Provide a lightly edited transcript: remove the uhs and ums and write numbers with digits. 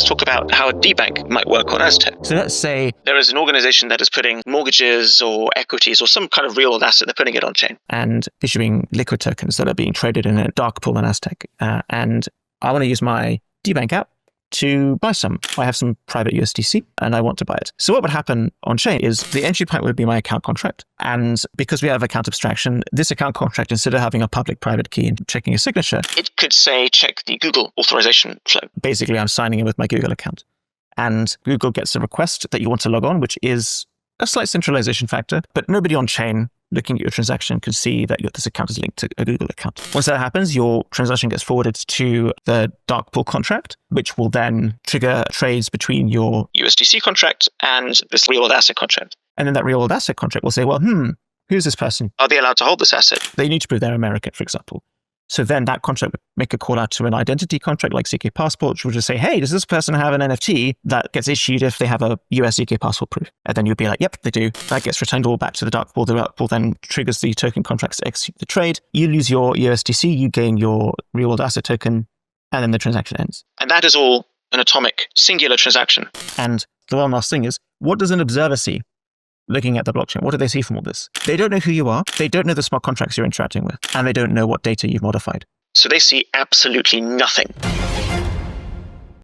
let's talk about how a Dbank might work on Aztec. So let's say there is an organization that is putting mortgages or equities or some kind of real world asset, they're putting it on chain. And issuing liquid tokens that are being traded in a dark pool on Aztec. And I want to use my Dbank app to buy some. I have some private USDC and I want to buy it. So what would happen on chain is the entry point would be my account contract. And because we have account abstraction, this account contract, instead of having a public private key and checking a signature, it could say, check the Google authorization flow. Basically, I'm signing in with my Google account. And Google gets a request that you want to log on, which is a slight centralization factor, but nobody on chain looking at your transaction could see that this account is linked to a Google account. Once that happens, your transaction gets forwarded to the dark pool contract, which will then trigger trades between your USDC contract and this real world asset contract. And then that real world asset contract will say, well, who's this person? Are they allowed to hold this asset? They need to prove they're American, for example. So then that contract would make a call out to an identity contract like ZK Passport, which would just say, hey, does this person have an NFT that gets issued if they have a US ZK Passport proof? And then you'd be like, yep, they do. That gets returned all back to the dark pool. The dark pool then triggers the token contracts to execute the trade. You lose your USDC, you gain your real world asset token, and then the transaction ends. And that is all an atomic, singular transaction. And the one last thing is, what does an observer see? Looking at the blockchain, what do they see from all this? They don't know who you are. They don't know the smart contracts you're interacting with. And they don't know what data you've modified. So they see absolutely nothing.